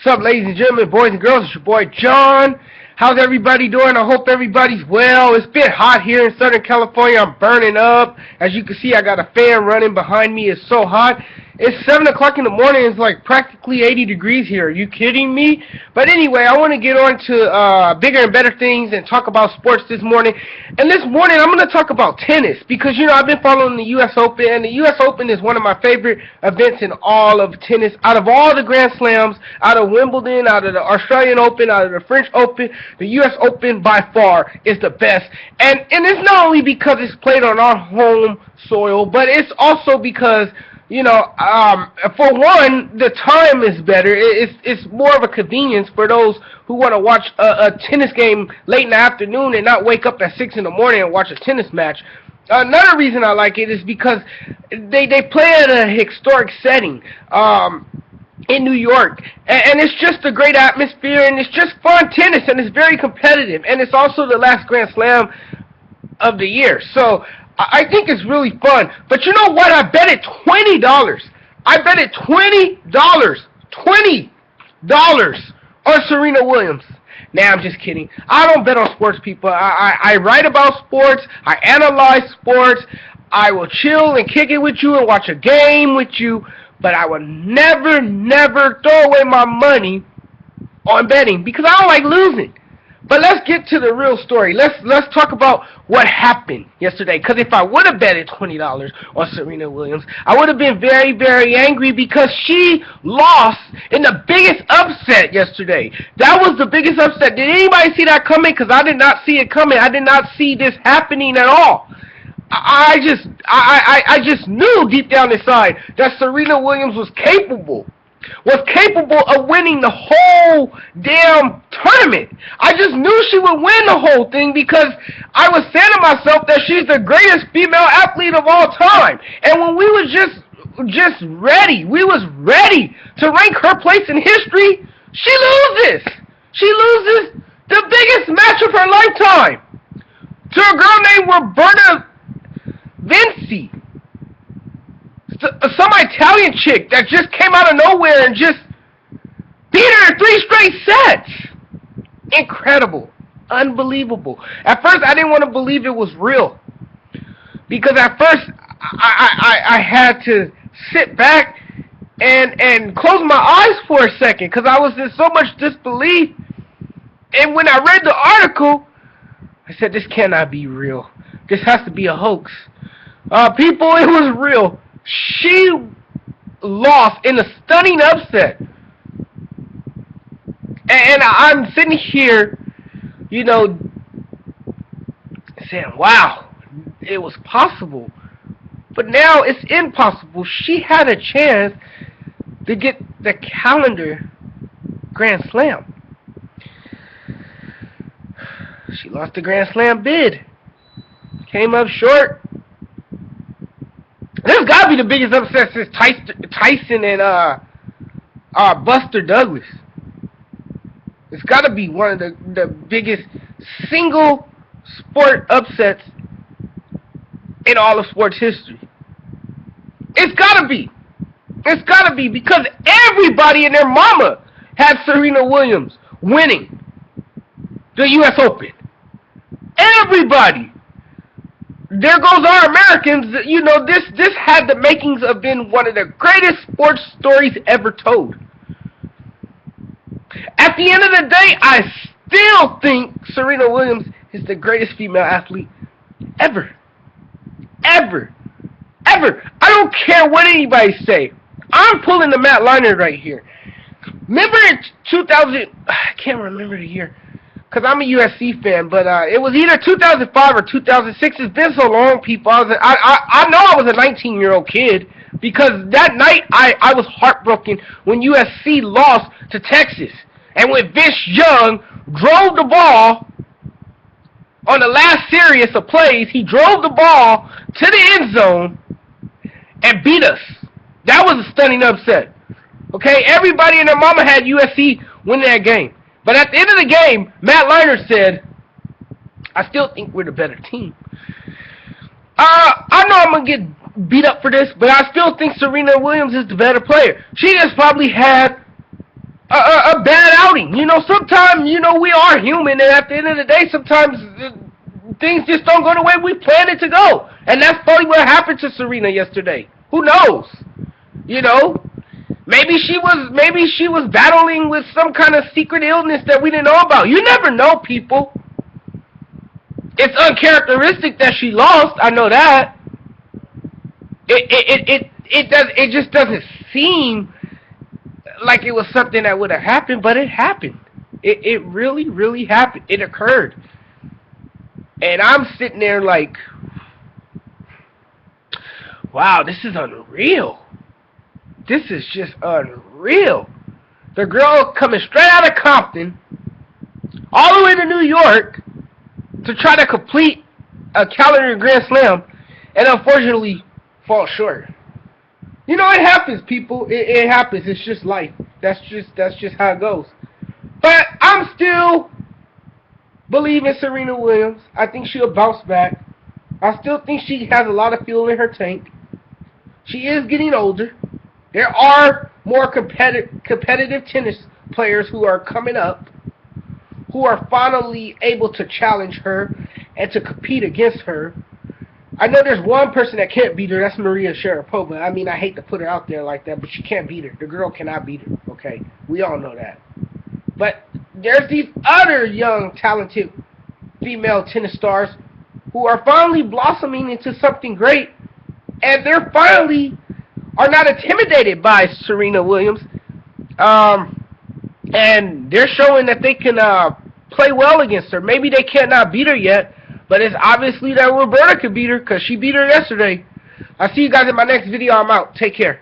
What's up, ladies and gentlemen, boys and girls? It's your boy John. How's everybody doing? I hope everybody's well. It's been hot here in Southern California. I'm burning up. As you can see, I got a fan running behind me. It's so hot. It's 7 o'clock in the morning. It's like practically 80 degrees here. Are you kidding me? But anyway, I want to get on to bigger and better things and talk about sports this morning. And this morning, I'm going to talk about tennis because, you know, I've been following the U.S. Open, and the U.S. Open is one of my favorite events in all of tennis. Out of all the Grand Slams, out of Wimbledon, out of the Australian Open, out of the French Open, the U.S. Open by far is the best. And it's not only because it's played on our home soil, but it's also because, you know, for one, the time is better. It's more of a convenience for those who want to watch a tennis game late in the afternoon and not wake up at 6 in the morning and watch a tennis match. Another reason I like it is because they play at a historic setting in New York, and it's just a great atmosphere, and it's just fun tennis, and it's very competitive, and it's also the last Grand Slam of the year. So I think it's really fun. But you know what? I bet it $20. I bet it $20. $20 on Serena Williams. Nah, I'm just kidding. I don't bet on sports, people. I write about sports. I analyze sports. I will chill and kick it with you and watch a game with you. But I would never throw away my money on betting because I don't like losing. But let's get to the real story. Let's talk about what happened yesterday. Because if I would have betted $20 on Serena Williams, I would have been very angry because she lost in the biggest upset yesterday. That was the biggest upset. Did anybody see that coming? Because I did not see it coming. I did not see this happening at all. I just knew deep down inside that Serena Williams was capable of winning the whole damn tournament. I just knew she would win the whole thing because I was saying to myself that she's the greatest female athlete of all time. And when we was just ready, we was ready to rank her place in history, she loses. She loses the biggest match of her lifetime to a girl named Roberta Vinci. Some Italian chick that just came out of nowhere and just beat her in 3 straight sets. Incredible. Unbelievable. At first, I didn't want to believe it was real. Because at first, I had to sit back and close my eyes for a second because I was in so much disbelief. And when I read the article, I said, this cannot be real. This has to be a hoax. People, it was real. She lost in a stunning upset. And I'm sitting here, you know, saying, wow, it was possible. But now it's impossible. She had a chance to get the calendar Grand Slam. She lost the Grand Slam bid. Came up short. This has got to be the biggest upset since Tyson and Buster Douglas. It's got to be one of the biggest single sport upsets in all of sports history. It's got to be. It's got to be because everybody and their mama had Serena Williams winning the U.S. Open. Everybody. There goes our Americans. You know, this had the makings of being one of the greatest sports stories ever told. At the end of the day, I still think Serena Williams is the greatest female athlete ever. Ever. Ever. I don't care what anybody say. I'm pulling the Matt Leinart right here. Remember in 2000, I can't remember the year, because I'm a USC fan, but it was either 2005 or 2006. It's been so long, people. I know I was a 19-year-old kid because that night I was heartbroken when USC lost to Texas. And when Vince Young drove the ball on the last series of plays, he drove the ball to the end zone and beat us. That was a stunning upset. Okay, everybody and their mama had USC winning that game. But at the end of the game, Matt Leinart said, I still think we're the better team. I know I'm going to get beat up for this, but I still think Serena Williams is the better player. She just probably had a bad outing. You know, sometimes, you know, we are human, and at the end of the day, sometimes things just don't go the way we planned it to go. And that's probably what happened to Serena yesterday. Who knows? You know? Maybe she was battling with some kind of secret illness that we didn't know about. You never know, people. It's uncharacteristic that she lost. I know that. It just doesn't seem like it was something that would have happened, but it happened. It really, really happened. It occurred. And I'm sitting there like, wow, this is unreal. This is just unreal. The girl coming straight out of Compton, all the way to New York, to try to complete a calendar Grand Slam, and unfortunately fall short. You know, it happens, people. It happens. It's just life. That's just how it goes. But I'm still believing Serena Williams. I think she'll bounce back. I still think she has a lot of fuel in her tank. She is getting older. There are more competitive tennis players who are coming up, who are finally able to challenge her and to compete against her. I know there's one person that can't beat her. That's Maria Sharapova. I mean, I hate to put her out there like that, but she can't beat her. The girl cannot beat her, okay? We all know that. But there's these other young, talented female tennis stars who are finally blossoming into something great, and they're finally are not intimidated by Serena Williams. And they're showing that they can play well against her. Maybe they cannot beat her yet, but it's obviously that Roberta could beat her because she beat her yesterday. I'll see you guys in my next video. I'm out. Take care.